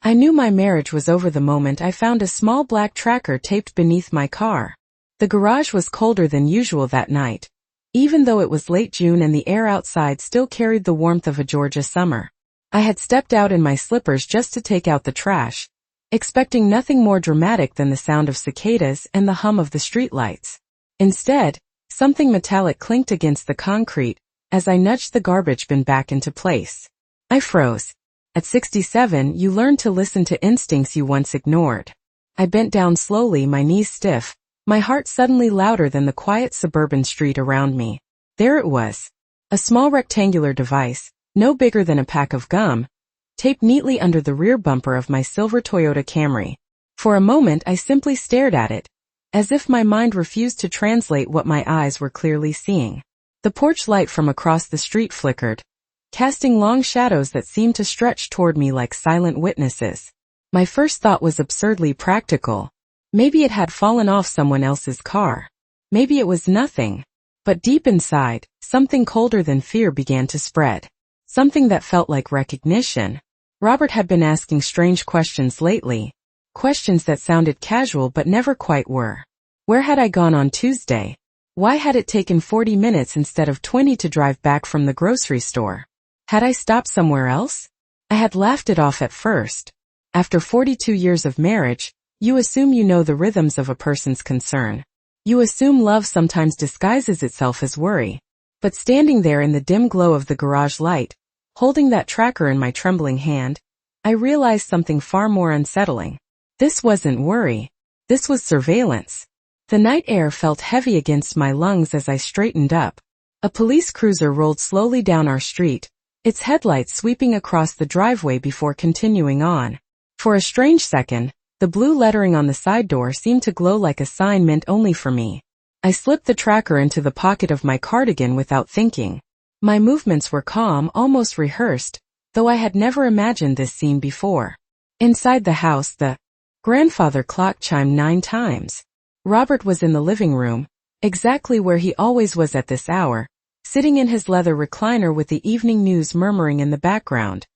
I knew my marriage was over the moment I found a small black tracker taped beneath my car. The garage was colder than usual that night, even though it was late June and the air outside still carried the warmth of a Georgia summer. I had stepped out in my slippers just to take out the trash, expecting nothing more dramatic than the sound of cicadas and the hum of the streetlights. Instead, something metallic clinked against the concrete as I nudged the garbage bin back into place. I froze. At 67, you learn to listen to instincts you once ignored. I bent down slowly, my knees stiff, my heart suddenly louder than the quiet suburban street around me. There it was. A small rectangular device, no bigger than a pack of gum, taped neatly under the rear bumper of my silver Toyota Camry. For a moment I simply stared at it, as if my mind refused to translate what my eyes were clearly seeing. The porch light from across the street flickered, casting long shadows that seemed to stretch toward me like silent witnesses. My first thought was absurdly practical. Maybe it had fallen off someone else's car. Maybe it was nothing. But deep inside, something colder than fear began to spread. Something that felt like recognition. Robert had been asking strange questions lately. Questions that sounded casual but never quite were. Where had I gone on Tuesday? Why had it taken 40 minutes instead of 20 to drive back from the grocery store? Had I stopped somewhere else? I had laughed it off at first. After 42 years of marriage, you assume you know the rhythms of a person's concern. You assume love sometimes disguises itself as worry. But standing there in the dim glow of the garage light, holding that tracker in my trembling hand, I realized something far more unsettling. This wasn't worry. This was surveillance. The night air felt heavy against my lungs as I straightened up. A police cruiser rolled slowly down our street, its headlights sweeping across the driveway before continuing on. For a strange second, the blue lettering on the side door seemed to glow like a sign meant only for me. I slipped the tracker into the pocket of my cardigan without thinking. My movements were calm, almost rehearsed, though I had never imagined this scene before. Inside the house, the grandfather clock chimed 9 times. Robert was in the living room, exactly where he always was at this hour, sitting in his leather recliner with the evening news murmuring in the background.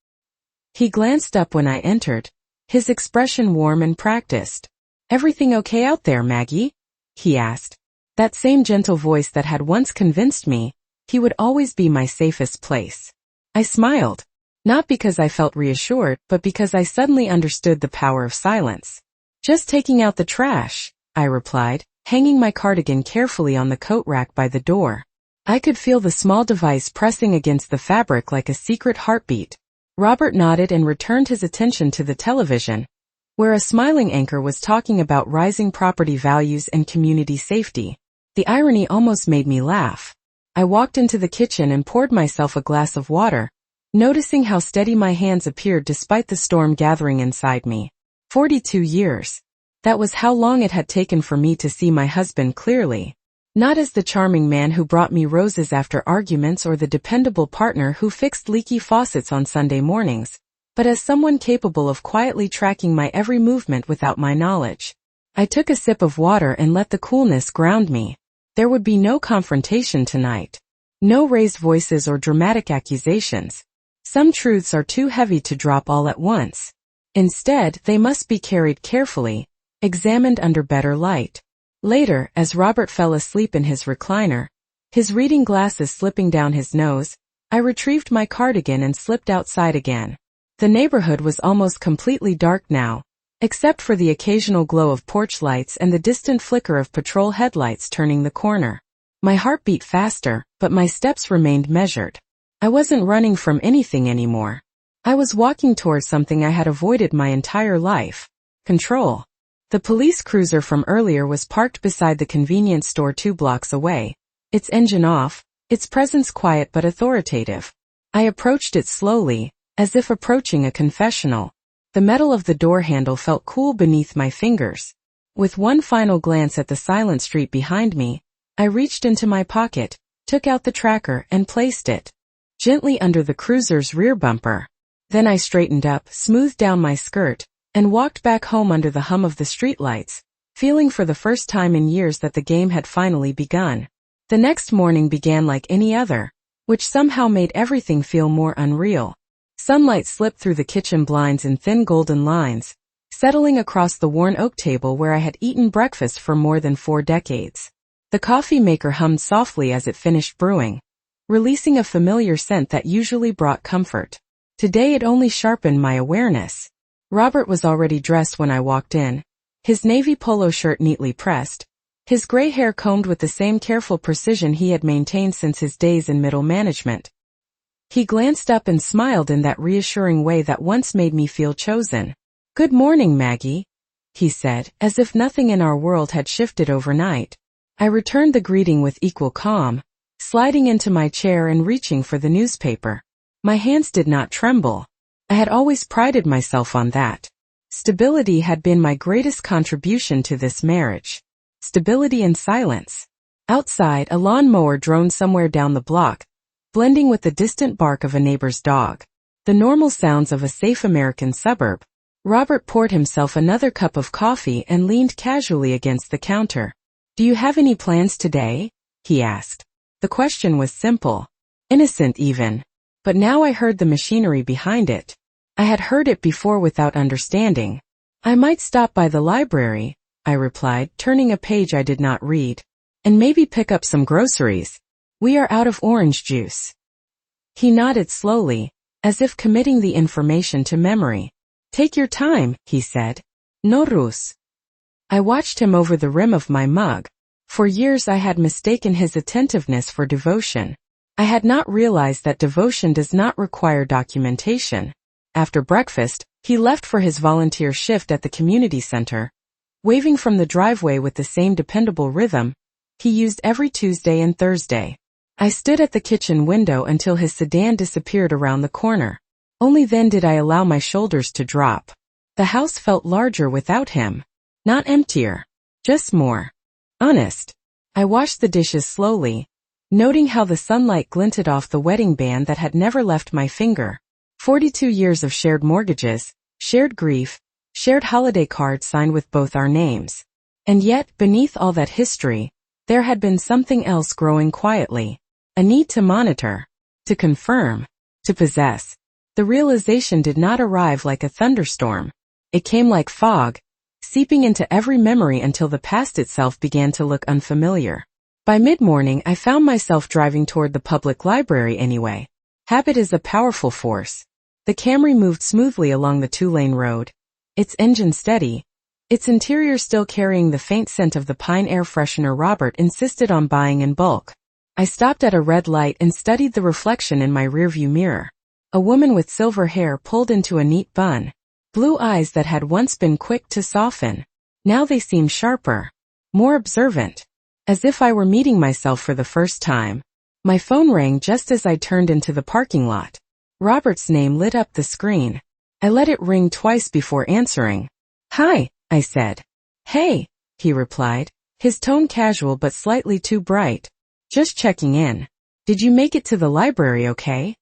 He glanced up when I entered, his expression warm and practiced. "Everything okay out there, Maggie?" he asked. That same gentle voice that had once convinced me he would always be my safest place. I smiled, not because I felt reassured, but because I suddenly understood the power of silence. "Just taking out the trash," I replied, hanging my cardigan carefully on the coat rack by the door. I could feel the small device pressing against the fabric like a secret heartbeat. Robert nodded and returned his attention to the television, where a smiling anchor was talking about rising property values and community safety. The irony almost made me laugh. I walked into the kitchen and poured myself a glass of water, noticing how steady my hands appeared despite the storm gathering inside me. 42 years. That was how long it had taken for me to see my husband clearly. Not as the charming man who brought me roses after arguments or the dependable partner who fixed leaky faucets on Sunday mornings, but as someone capable of quietly tracking my every movement without my knowledge. I took a sip of water and let the coolness ground me. There would be no confrontation tonight. No raised voices or dramatic accusations. Some truths are too heavy to drop all at once. Instead, they must be carried carefully, examined under better light. Later, as Robert fell asleep in his recliner, his reading glasses slipping down his nose, I retrieved my cardigan and slipped outside again. The neighborhood was almost completely dark now, except for the occasional glow of porch lights and the distant flicker of patrol headlights turning the corner. My heart beat faster, but my steps remained measured. I wasn't running from anything anymore. I was walking towards something I had avoided my entire life: control. The police cruiser from earlier was parked beside the convenience store 2 blocks away, its engine off, its presence quiet but authoritative. I approached it slowly, as if approaching a confessional. The metal of the door handle felt cool beneath my fingers. With one final glance at the silent street behind me, I reached into my pocket, took out the tracker and placed it gently under the cruiser's rear bumper. Then I straightened up, smoothed down my skirt, and walked back home under the hum of the streetlights, feeling for the first time in years that the game had finally begun. The next morning began like any other, which somehow made everything feel more unreal. Sunlight slipped through the kitchen blinds in thin golden lines, settling across the worn oak table where I had eaten breakfast for more than 4 decades. The coffee maker hummed softly as it finished brewing, releasing a familiar scent that usually brought comfort. Today it only sharpened my awareness. Robert was already dressed when I walked in, his navy polo shirt neatly pressed, his gray hair combed with the same careful precision he had maintained since his days in middle management. He glanced up and smiled in that reassuring way that once made me feel chosen. "Good morning, Maggie," he said, as if nothing in our world had shifted overnight. I returned the greeting with equal calm, sliding into my chair and reaching for the newspaper. My hands did not tremble. I had always prided myself on that. Stability had been my greatest contribution to this marriage. Stability and silence. Outside, a lawnmower droned somewhere down the block, blending with the distant bark of a neighbor's dog. The normal sounds of a safe American suburb. Robert poured himself another cup of coffee and leaned casually against the counter. "Do you have any plans today?" he asked. The question was simple, innocent even. But now I heard the machinery behind it. I had heard it before without understanding. "I might stop by the library," I replied, turning a page I did not read. "And maybe pick up some groceries. We are out of orange juice." He nodded slowly, as if committing the information to memory. "Take your time," he said. "No rush." I watched him over the rim of my mug. For years I had mistaken his attentiveness for devotion. I had not realized that devotion does not require documentation. After breakfast, he left for his volunteer shift at the community center, waving from the driveway with the same dependable rhythm he used every Tuesday and Thursday. I stood at the kitchen window until his sedan disappeared around the corner. Only then did I allow my shoulders to drop. The house felt larger without him. Not emptier, just more honest. I washed the dishes slowly, noting how the sunlight glinted off the wedding band that had never left my finger. 42 years of shared mortgages, shared grief, shared holiday cards signed with both our names. And yet, beneath all that history, there had been something else growing quietly. A need to monitor, to confirm, to possess. The realization did not arrive like a thunderstorm. It came like fog, seeping into every memory until the past itself began to look unfamiliar. By mid-morning, I found myself driving toward the public library anyway. Habit is a powerful force. The Camry moved smoothly along the 2-lane road, its engine steady, its interior still carrying the faint scent of the pine air freshener Robert insisted on buying in bulk. I stopped at a red light and studied the reflection in my rearview mirror. A woman with silver hair pulled into a neat bun. Blue eyes that had once been quick to soften. Now they seemed sharper, more observant. As if I were meeting myself for the first time. My phone rang just as I turned into the parking lot. Robert's name lit up the screen. I let it ring twice before answering. "Hi," I said. "Hey," he replied, his tone casual but slightly too bright. "Just checking in. Did you make it to the library okay?"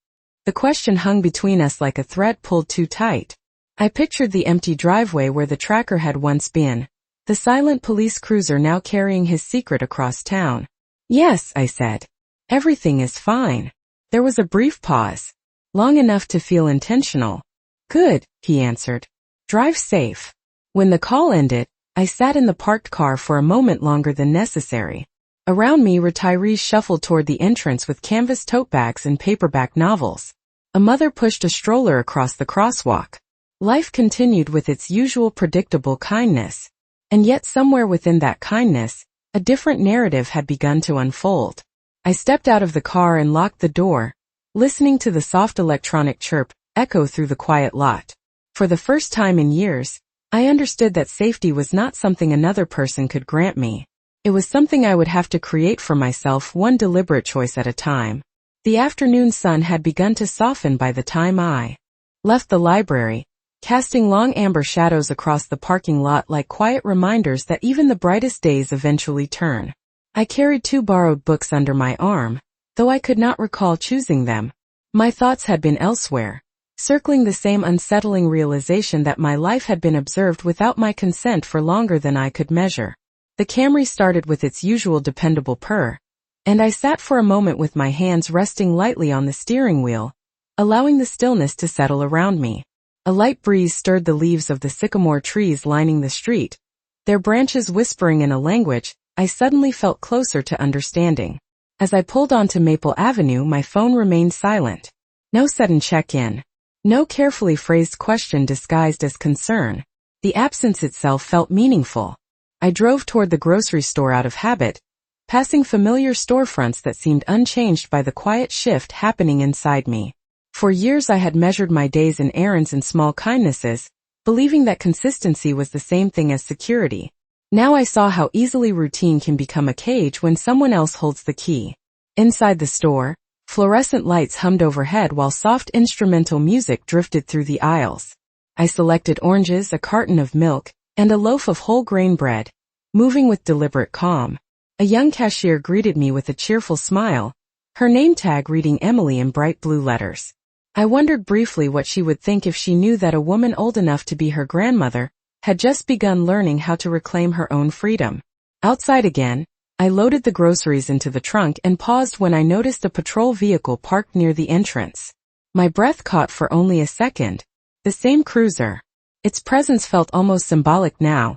The question hung between us like a thread pulled too tight. I pictured the empty driveway where the tracker had once been, the silent police cruiser now carrying his secret across town. "Yes," I said. "Everything is fine." There was a brief pause, long enough to feel intentional. "Good," he answered. "Drive safe." When the call ended, I sat in the parked car for a moment longer than necessary. Around me, retirees shuffled toward the entrance with canvas tote bags and paperback novels. A mother pushed a stroller across the crosswalk. Life continued with its usual predictable kindness. And yet somewhere within that kindness, a different narrative had begun to unfold. I stepped out of the car and locked the door, listening to the soft electronic chirp echo through the quiet lot. For the first time in years, I understood that safety was not something another person could grant me. It was something I would have to create for myself, one deliberate choice at a time. The afternoon sun had begun to soften by the time I left the library, casting long amber shadows across the parking lot like quiet reminders that even the brightest days eventually turn. I carried 2 borrowed books under my arm, though I could not recall choosing them. My thoughts had been elsewhere, circling the same unsettling realization that my life had been observed without my consent for longer than I could measure. The Camry started with its usual dependable purr, and I sat for a moment with my hands resting lightly on the steering wheel, allowing the stillness to settle around me. A light breeze stirred the leaves of the sycamore trees lining the street, their branches whispering in a language I suddenly felt closer to understanding. As I pulled onto Maple Avenue, my phone remained silent. No sudden check-in. No carefully phrased question disguised as concern. The absence itself felt meaningful. I drove toward the grocery store out of habit, passing familiar storefronts that seemed unchanged by the quiet shift happening inside me. For years I had measured my days in errands and small kindnesses, believing that consistency was the same thing as security. Now I saw how easily routine can become a cage when someone else holds the key. Inside the store, fluorescent lights hummed overhead while soft instrumental music drifted through the aisles. I selected oranges, a carton of milk, and a loaf of whole grain bread, moving with deliberate calm. A young cashier greeted me with a cheerful smile, her name tag reading Emily in bright blue letters. I wondered briefly what she would think if she knew that a woman old enough to be her grandmother had just begun learning how to reclaim her own freedom. Outside again, I loaded the groceries into the trunk and paused when I noticed a patrol vehicle parked near the entrance. My breath caught for only a second. The same cruiser. Its presence felt almost symbolic now,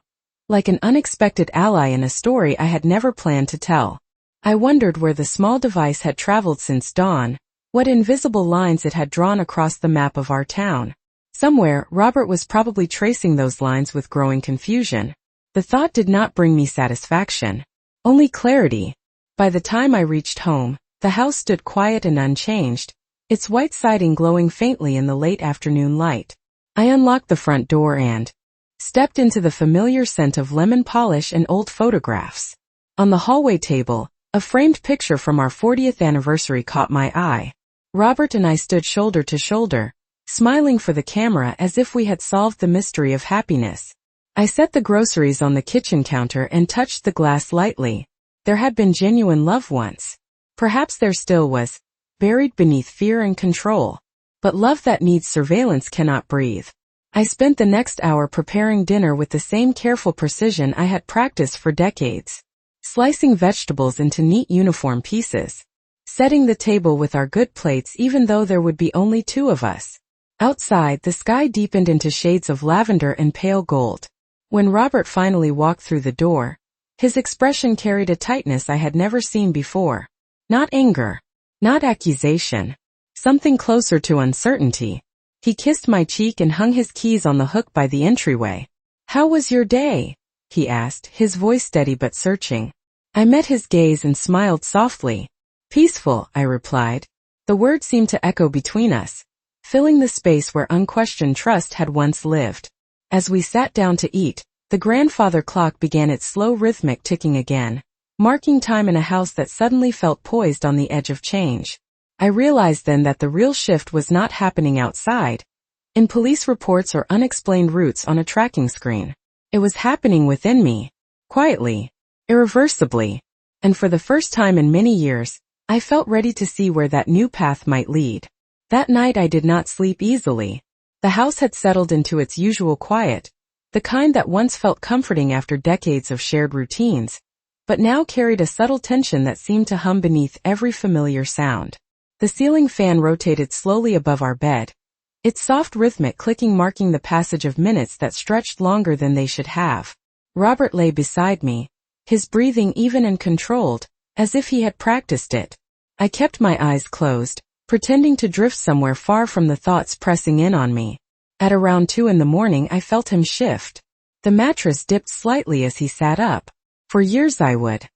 like an unexpected ally in a story I had never planned to tell. I wondered where the small device had traveled since dawn, what invisible lines it had drawn across the map of our town. Somewhere, Robert was probably tracing those lines with growing confusion. The thought did not bring me satisfaction, only clarity. By the time I reached home, the house stood quiet and unchanged, its white siding glowing faintly in the late afternoon light. I unlocked the front door and stepped into the familiar scent of lemon polish and old photographs. On the hallway table, a framed picture from our 40th anniversary caught my eye. Robert and I stood shoulder to shoulder, smiling for the camera as if we had solved the mystery of happiness. I set the groceries on the kitchen counter and touched the glass lightly. There had been genuine love once. Perhaps there still was, buried beneath fear and control. But love that needs surveillance cannot breathe. I spent the next hour preparing dinner with the same careful precision I had practiced for decades. Slicing vegetables into neat uniform pieces. Setting the table with our good plates even though there would be only two of us. Outside, the sky deepened into shades of lavender and pale gold. When Robert finally walked through the door, his expression carried a tightness I had never seen before. Not anger. Not accusation. Something closer to uncertainty. He kissed my cheek and hung his keys on the hook by the entryway. "How was your day?" he asked, his voice steady but searching. I met his gaze and smiled softly. "Peaceful," I replied. The word seemed to echo between us, filling the space where unquestioned trust had once lived. As we sat down to eat, the grandfather clock began its slow rhythmic ticking again, marking time in a house that suddenly felt poised on the edge of change. I realized then that the real shift was not happening outside, in police reports or unexplained routes on a tracking screen. It was happening within me, quietly, irreversibly, and for the first time in many years, I felt ready to see where that new path might lead. That night I did not sleep easily. The house had settled into its usual quiet, the kind that once felt comforting after decades of shared routines, but now carried a subtle tension that seemed to hum beneath every familiar sound. The ceiling fan rotated slowly above our bed, its soft rhythmic clicking marking the passage of minutes that stretched longer than they should have. Robert lay beside me, his breathing even and controlled, as if he had practiced it. I kept my eyes closed, pretending to drift somewhere far from the thoughts pressing in on me. At around 2 in the morning I felt him shift. The mattress dipped slightly as he sat up. For years I would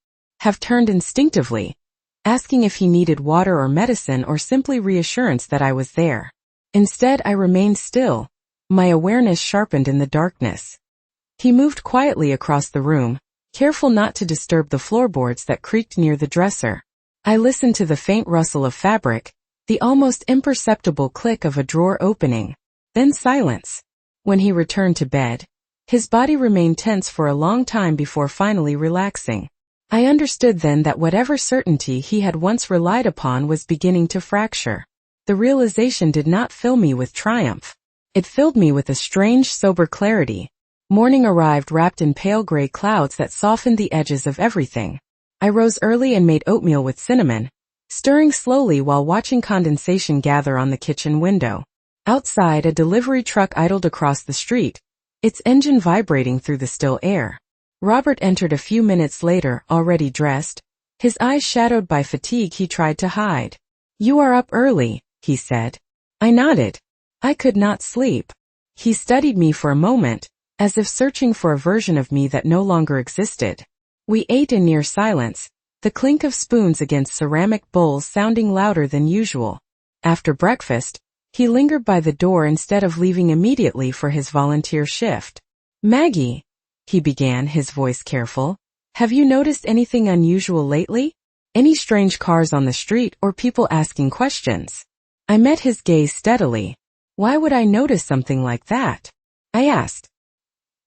have turned instinctively, asking if he needed water or medicine or simply reassurance that I was there. Instead I remained still, my awareness sharpened in the darkness. He moved quietly across the room, careful not to disturb the floorboards that creaked near the dresser. I listened to the faint rustle of fabric, the almost imperceptible click of a drawer opening. Then silence. When he returned to bed, his body remained tense for a long time before finally relaxing. I understood then that whatever certainty he had once relied upon was beginning to fracture. The realization did not fill me with triumph. It filled me with a strange, sober clarity. Morning arrived wrapped in pale gray clouds that softened the edges of everything. I rose early and made oatmeal with cinnamon, stirring slowly while watching condensation gather on the kitchen window. Outside, a delivery truck idled across the street, its engine vibrating through the still air. Robert entered a few minutes later, already dressed, his eyes shadowed by fatigue he tried to hide. "You are up early," he said. I nodded. I could not sleep. He studied me for a moment, as if searching for a version of me that no longer existed. We ate in near silence, the clink of spoons against ceramic bowls sounding louder than usual. After breakfast, he lingered by the door instead of leaving immediately for his volunteer shift. "Maggie," he began, his voice careful, "have you noticed anything unusual lately? Any strange cars on the street or people asking questions?" I met his gaze steadily. "Why would I notice something like that?" I asked.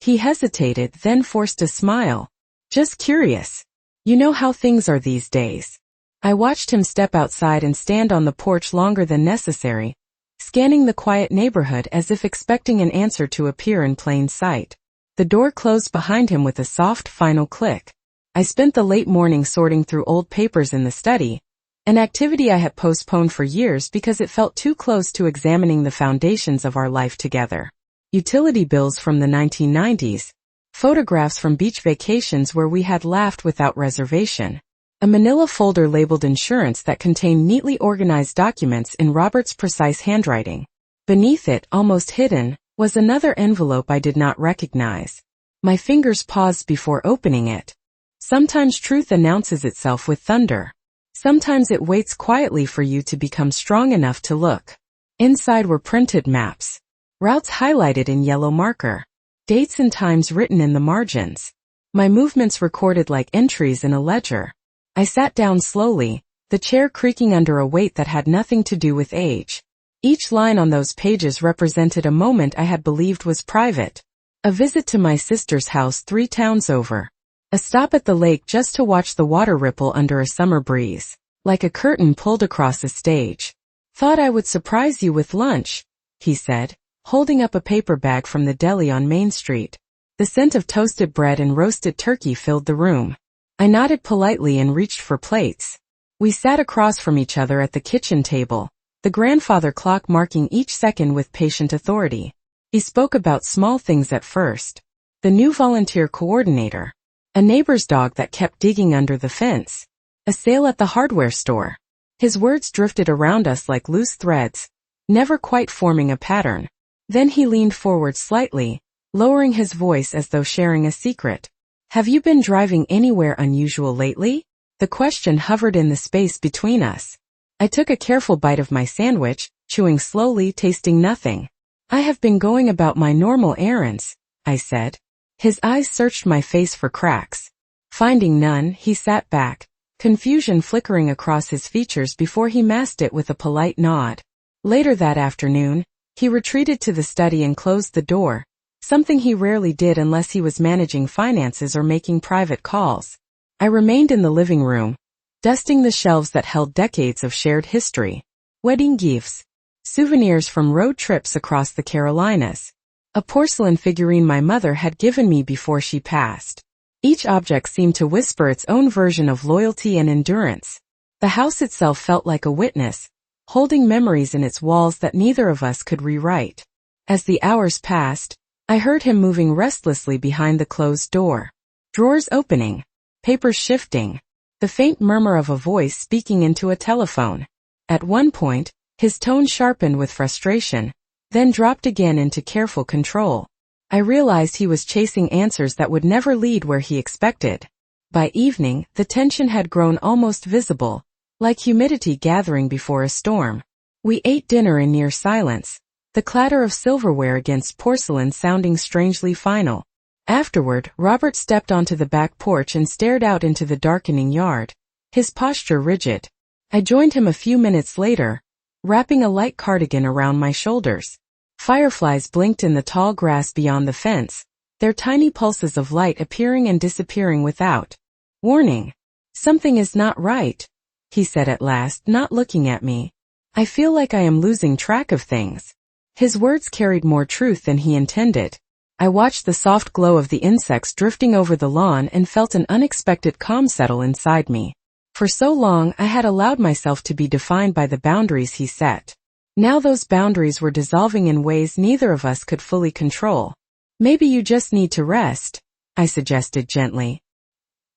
He hesitated, then forced a smile. "Just curious. You know how things are these days." I watched him step outside and stand on the porch longer than necessary, scanning the quiet neighborhood as if expecting an answer to appear in plain sight. The door closed behind him with a soft, final click. I spent the late morning sorting through old papers in the study, an activity I had postponed for years because it felt too close to examining the foundations of our life together. Utility bills from the 1990s, photographs from beach vacations where we had laughed without reservation, a manila folder labeled insurance that contained neatly organized documents in Robert's precise handwriting. Beneath it, almost hidden, was another envelope I did not recognize. My fingers paused before opening it. Sometimes truth announces itself with thunder. Sometimes it waits quietly for you to become strong enough to look. Inside were printed maps. Routes highlighted in yellow marker. Dates and times written in the margins. My movements recorded like entries in a ledger. I sat down slowly, the chair creaking under a weight that had nothing to do with age. Each line on those pages represented a moment I had believed was private. A visit to my sister's house 3 towns over. A stop at the lake just to watch the water ripple under a summer breeze, like a curtain pulled across a stage. "Thought I would surprise you with lunch," he said, holding up a paper bag from the deli on Main Street. The scent of toasted bread and roasted turkey filled the room. I nodded politely and reached for plates. We sat across from each other at the kitchen table, the grandfather clock marking each second with patient authority. He spoke about small things at first. The new volunteer coordinator. A neighbor's dog that kept digging under the fence. A sale at the hardware store. His words drifted around us like loose threads, never quite forming a pattern. Then he leaned forward slightly, lowering his voice as though sharing a secret. "Have you been driving anywhere unusual lately?" The question hovered in the space between us. I took a careful bite of my sandwich, chewing slowly, tasting nothing. "I have been going about my normal errands," I said. His eyes searched my face for cracks. Finding none, he sat back, confusion flickering across his features before he masked it with a polite nod. Later that afternoon, he retreated to the study and closed the door, something he rarely did unless he was managing finances or making private calls. I remained in the living room, dusting the shelves that held decades of shared history. Wedding gifts, souvenirs from road trips across the Carolinas. A porcelain figurine my mother had given me before she passed. Each object seemed to whisper its own version of loyalty and endurance. The house itself felt like a witness, holding memories in its walls that neither of us could rewrite. As the hours passed, I heard him moving restlessly behind the closed door. Drawers opening, papers shifting, the faint murmur of a voice speaking into a telephone. At one point, his tone sharpened with frustration, then dropped again into careful control. I realized he was chasing answers that would never lead where he expected. By evening, the tension had grown almost visible, like humidity gathering before a storm. We ate dinner in near silence, the clatter of silverware against porcelain sounding strangely final. Afterward, Robert stepped onto the back porch and stared out into the darkening yard, his posture rigid. I joined him a few minutes later, wrapping a light cardigan around my shoulders. Fireflies blinked in the tall grass beyond the fence, their tiny pulses of light appearing and disappearing without warning. "Something is not right," he said at last, not looking at me. "I feel like I am losing track of things." His words carried more truth than he intended. I watched the soft glow of the insects drifting over the lawn and felt an unexpected calm settle inside me. For so long I had allowed myself to be defined by the boundaries he set. Now those boundaries were dissolving in ways neither of us could fully control. "Maybe you just need to rest," I suggested gently.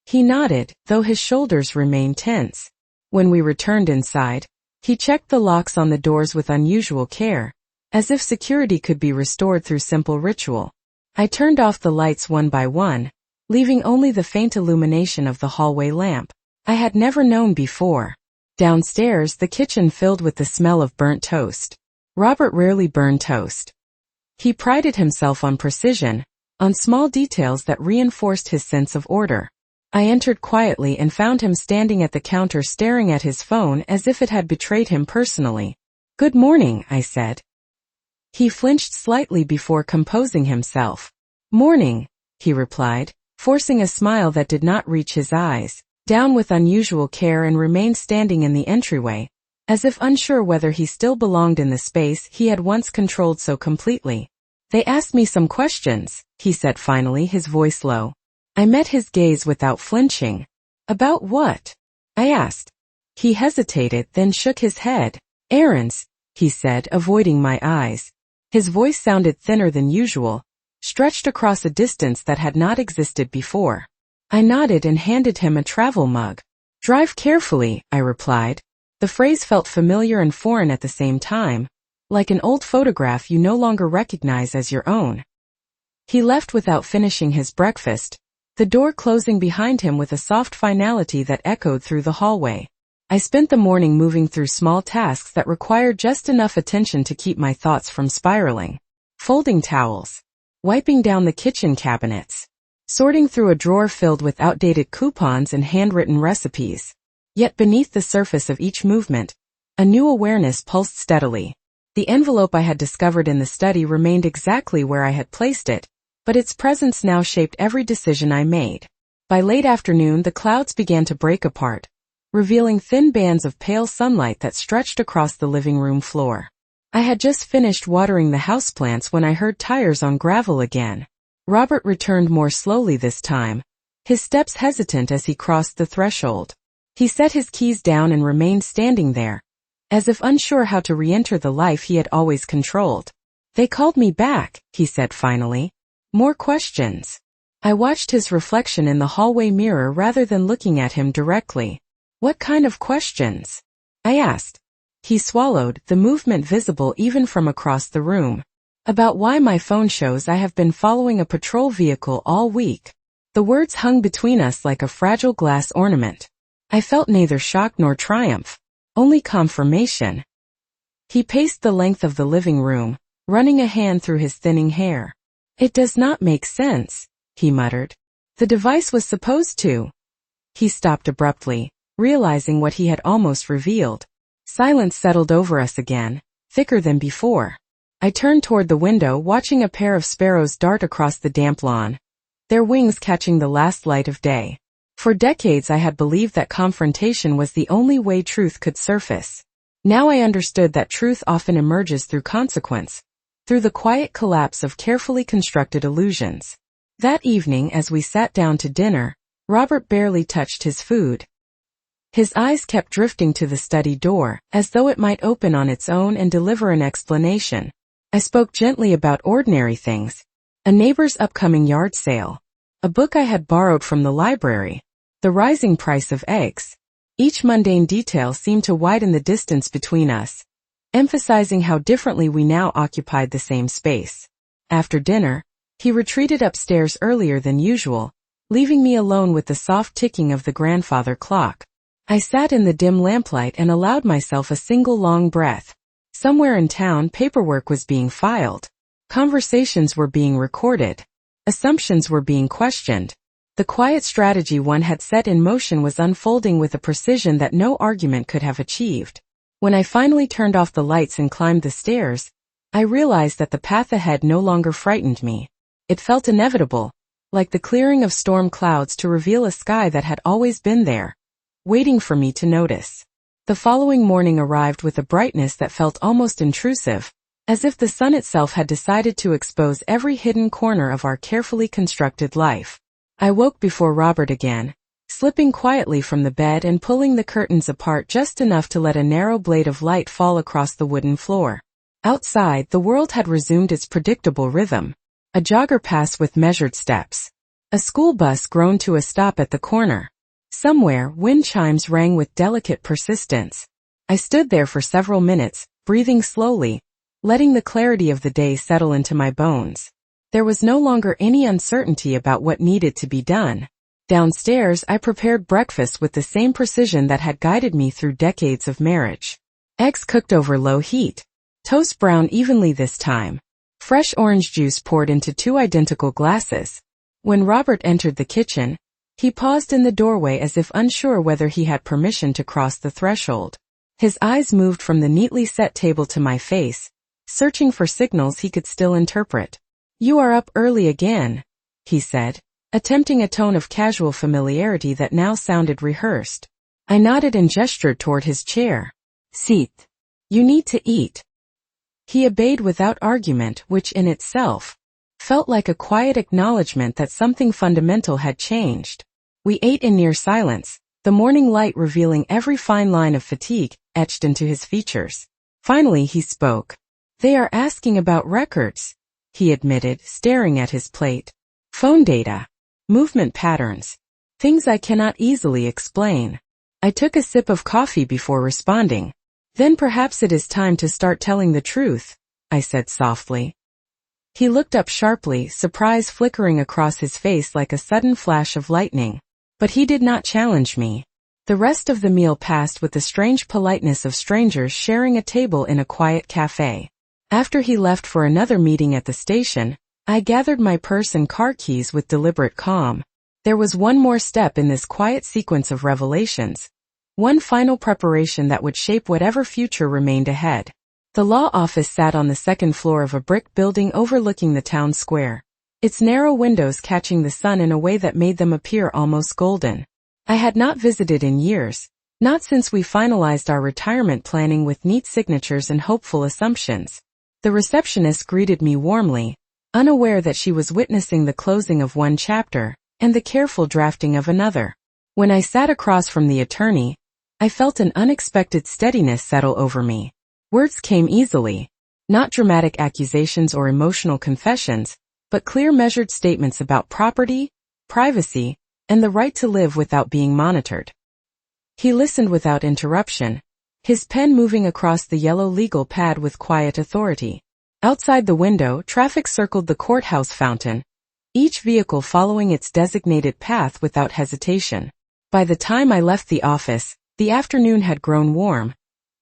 He nodded, though his shoulders remained tense. When we returned inside, he checked the locks on the doors with unusual care, as if security could be restored through simple ritual. I turned off the lights one by one, leaving only the faint illumination of the hallway lamp. I had never known before. Downstairs, the kitchen filled with the smell of burnt toast. Robert rarely burned toast. He prided himself on precision, on small details that reinforced his sense of order. I entered quietly and found him standing at the counter staring at his phone as if it had betrayed him personally. "Good morning," I said. He flinched slightly before composing himself. "Morning," he replied, forcing a smile that did not reach his eyes, down with unusual care, and remained standing in the entryway, as if unsure whether he still belonged in the space he had once controlled so completely. "They asked me some questions," he said finally, his voice low. I met his gaze without flinching. "About what?" I asked. He hesitated, then shook his head. "Errands," he said, avoiding my eyes. His voice sounded thinner than usual, stretched across a distance that had not existed before. I nodded and handed him a travel mug. "Drive carefully," I replied. The phrase felt familiar and foreign at the same time, like an old photograph you no longer recognize as your own. He left without finishing his breakfast, the door closing behind him with a soft finality that echoed through the hallway. I spent the morning moving through small tasks that required just enough attention to keep my thoughts from spiraling. Folding towels, wiping down the kitchen cabinets, sorting through a drawer filled with outdated coupons and handwritten recipes. Yet beneath the surface of each movement, a new awareness pulsed steadily. The envelope I had discovered in the study remained exactly where I had placed it, but its presence now shaped every decision I made. By late afternoon, the clouds began to break apart, revealing thin bands of pale sunlight that stretched across the living room floor. I had just finished watering the houseplants when I heard tires on gravel again. Robert returned more slowly this time, his steps hesitant as he crossed the threshold. He set his keys down and remained standing there, as if unsure how to re-enter the life he had always controlled. "They called me back," he said finally. "More questions." I watched his reflection in the hallway mirror rather than looking at him directly. "What kind of questions?" I asked. He swallowed, the movement visible even from across the room. "About why my phone shows I have been following a patrol vehicle all week." The words hung between us like a fragile glass ornament. I felt neither shock nor triumph, only confirmation. He paced the length of the living room, running a hand through his thinning hair. "It does not make sense," he muttered. "The device was supposed to." He stopped abruptly, realizing what he had almost revealed. Silence settled over us again, thicker than before. I turned toward the window, watching a pair of sparrows dart across the damp lawn, their wings catching the last light of day. For decades I had believed that confrontation was the only way truth could surface. Now I understood that truth often emerges through consequence, through the quiet collapse of carefully constructed illusions. That evening, as we sat down to dinner, Robert barely touched his food. His eyes kept drifting to the study door, as though it might open on its own and deliver an explanation. I spoke gently about ordinary things, a neighbor's upcoming yard sale, a book I had borrowed from the library, the rising price of eggs. Each mundane detail seemed to widen the distance between us, emphasizing how differently we now occupied the same space. After dinner, he retreated upstairs earlier than usual, leaving me alone with the soft ticking of the grandfather clock. I sat in the dim lamplight and allowed myself a single long breath. Somewhere in town, paperwork was being filed. Conversations were being recorded. Assumptions were being questioned. The quiet strategy one had set in motion was unfolding with a precision that no argument could have achieved. When I finally turned off the lights and climbed the stairs, I realized that the path ahead no longer frightened me. It felt inevitable, like the clearing of storm clouds to reveal a sky that had always been there, waiting for me to notice. The following morning arrived with a brightness that felt almost intrusive, as if the sun itself had decided to expose every hidden corner of our carefully constructed life. I woke before Robert again, slipping quietly from the bed and pulling the curtains apart just enough to let a narrow blade of light fall across the wooden floor. Outside, the world had resumed its predictable rhythm. A jogger passed with measured steps. A school bus groaned to a stop at the corner. Somewhere, wind chimes rang with delicate persistence. I stood there for several minutes, breathing slowly, letting the clarity of the day settle into my bones. There was no longer any uncertainty about what needed to be done. Downstairs, I prepared breakfast with the same precision that had guided me through decades of marriage. Eggs cooked over low heat. Toast browned evenly this time. Fresh orange juice poured into 2 identical glasses. When Robert entered the kitchen, he paused in the doorway as if unsure whether he had permission to cross the threshold. His eyes moved from the neatly set table to my face, searching for signals he could still interpret. "You are up early again," he said, attempting a tone of casual familiarity that now sounded rehearsed. I nodded and gestured toward his chair. "Sit. You need to eat." He obeyed without argument, which in itself felt like a quiet acknowledgement that something fundamental had changed. We ate in near silence, the morning light revealing every fine line of fatigue etched into his features. Finally he spoke. "They are asking about records," he admitted, staring at his plate. "Phone data. Movement patterns. Things I cannot easily explain." I took a sip of coffee before responding. "Then perhaps it is time to start telling the truth," I said softly. He looked up sharply, surprise flickering across his face like a sudden flash of lightning. But he did not challenge me. The rest of the meal passed with the strange politeness of strangers sharing a table in a quiet cafe. After he left for another meeting at the station, I gathered my purse and car keys with deliberate calm. There was one more step in this quiet sequence of revelations. One final preparation that would shape whatever future remained ahead. The law office sat on the second floor of a brick building overlooking the town square, its narrow windows catching the sun in a way that made them appear almost golden. I had not visited in years, not since we finalized our retirement planning with neat signatures and hopeful assumptions. The receptionist greeted me warmly, unaware that she was witnessing the closing of one chapter and the careful drafting of another. When I sat across from the attorney, I felt an unexpected steadiness settle over me. Words came easily, not dramatic accusations or emotional confessions, but clear measured statements about property, privacy, and the right to live without being monitored. He listened without interruption, his pen moving across the yellow legal pad with quiet authority. Outside the window, traffic circled the courthouse fountain, each vehicle following its designated path without hesitation. By the time I left the office, the afternoon had grown warm,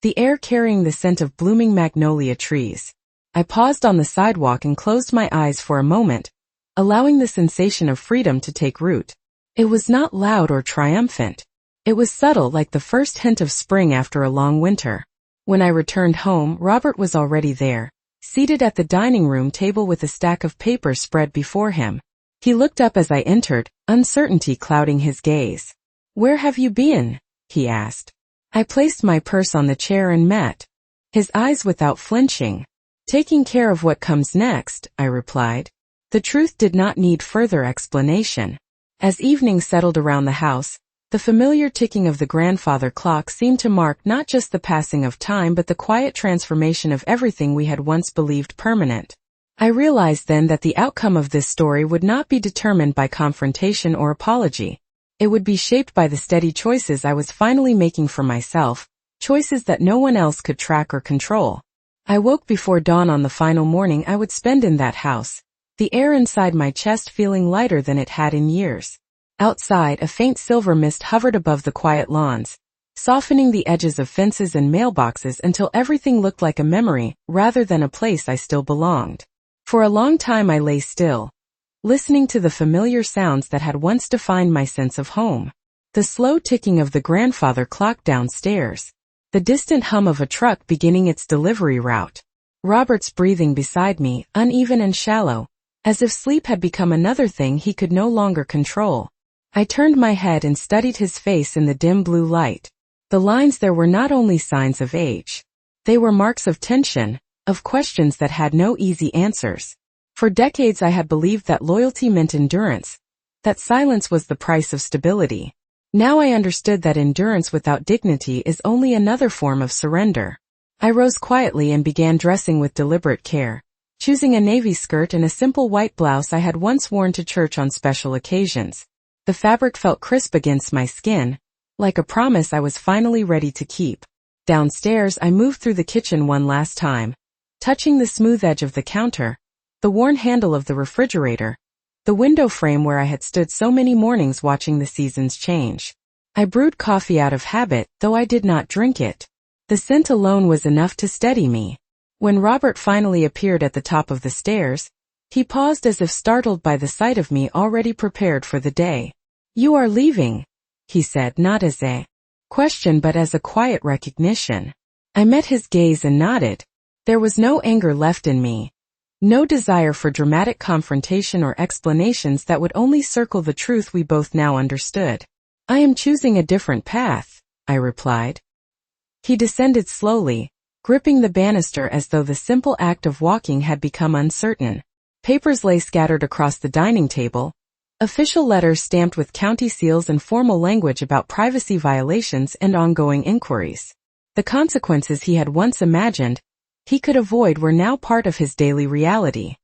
the air carrying the scent of blooming magnolia trees. I paused on the sidewalk and closed my eyes for a moment, allowing the sensation of freedom to take root. It was not loud or triumphant. It was subtle, like the first hint of spring after a long winter. When I returned home, Robert was already there, seated at the dining room table with a stack of papers spread before him. He looked up as I entered, uncertainty clouding his gaze. "Where have you been?" he asked. I placed my purse on the chair and met his eyes without flinching. "Taking care of what comes next," I replied. The truth did not need further explanation. As evening settled around the house, the familiar ticking of the grandfather clock seemed to mark not just the passing of time but the quiet transformation of everything we had once believed permanent. I realized then that the outcome of this story would not be determined by confrontation or apology. It would be shaped by the steady choices I was finally making for myself, choices that no one else could track or control. I woke before dawn on the final morning I would spend in that house, the air inside my chest feeling lighter than it had in years. Outside, a faint silver mist hovered above the quiet lawns, softening the edges of fences and mailboxes until everything looked like a memory rather than a place I still belonged. For a long time I lay still, listening to the familiar sounds that had once defined my sense of home. The slow ticking of the grandfather clock downstairs, the distant hum of a truck beginning its delivery route, Robert's breathing beside me, uneven and shallow, as if sleep had become another thing he could no longer control. I turned my head and studied his face in the dim blue light. The lines there were not only signs of age. They were marks of tension, of questions that had no easy answers. For decades I had believed that loyalty meant endurance, that silence was the price of stability. Now I understood that endurance without dignity is only another form of surrender. I rose quietly and began dressing with deliberate care, choosing a navy skirt and a simple white blouse I had once worn to church on special occasions. The fabric felt crisp against my skin, like a promise I was finally ready to keep. Downstairs, I moved through the kitchen one last time, touching the smooth edge of the counter, the worn handle of the refrigerator, the window frame where I had stood so many mornings watching the seasons change. I brewed coffee out of habit, though I did not drink it. The scent alone was enough to steady me. When Robert finally appeared at the top of the stairs, he paused as if startled by the sight of me already prepared for the day. "You are leaving," he said, not as a question but as a quiet recognition. I met his gaze and nodded. There was no anger left in me. No desire for dramatic confrontation or explanations that would only circle the truth we both now understood. "I am choosing a different path," I replied. He descended slowly, gripping the banister as though the simple act of walking had become uncertain. Papers lay scattered across the dining table, official letters stamped with county seals and formal language about privacy violations and ongoing inquiries. The consequences he had once imagined he could avoid were now part of his daily reality.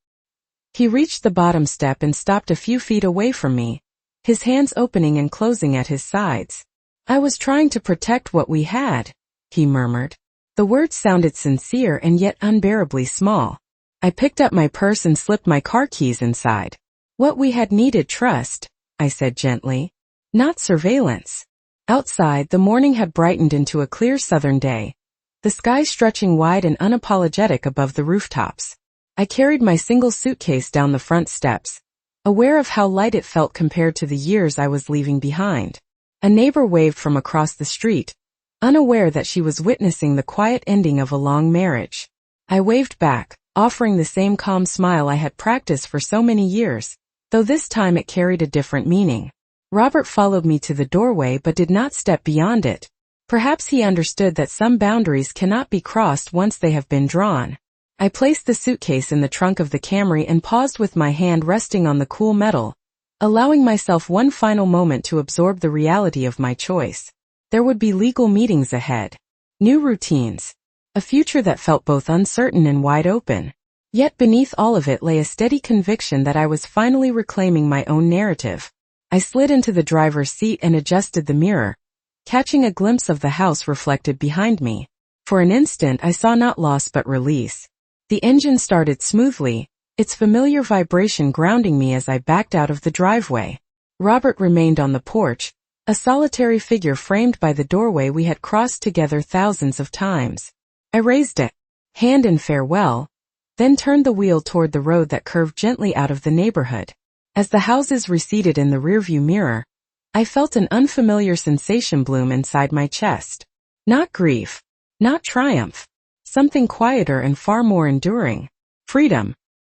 He reached the bottom step and stopped a few feet away from me, his hands opening and closing at his sides. "I was trying to protect what we had," he murmured. The words sounded sincere and yet unbearably small. I picked up my purse and slipped my car keys inside. "What we had needed trust," I said gently, "not surveillance." Outside, the morning had brightened into a clear southern day, the sky stretching wide and unapologetic above the rooftops. I carried my single suitcase down the front steps, aware of how light it felt compared to the years I was leaving behind. A neighbor waved from across the street, unaware that she was witnessing the quiet ending of a long marriage. I waved back, offering the same calm smile I had practiced for so many years, though this time it carried a different meaning. Robert followed me to the doorway but did not step beyond it. Perhaps he understood that some boundaries cannot be crossed once they have been drawn. I placed the suitcase in the trunk of the Camry and paused with my hand resting on the cool metal, allowing myself one final moment to absorb the reality of my choice. There would be legal meetings ahead, new routines, a future that felt both uncertain and wide open. Yet beneath all of it lay a steady conviction that I was finally reclaiming my own narrative. I slid into the driver's seat and adjusted the mirror, catching a glimpse of the house reflected behind me. For an instant I saw not loss but release. The engine started smoothly, its familiar vibration grounding me as I backed out of the driveway. Robert remained on the porch, a solitary figure framed by the doorway we had crossed together thousands of times. I raised a hand in farewell, then turned the wheel toward the road that curved gently out of the neighborhood. As the houses receded in the rearview mirror, I felt an unfamiliar sensation bloom inside my chest. Not grief, not triumph, something quieter and far more enduring. Freedom.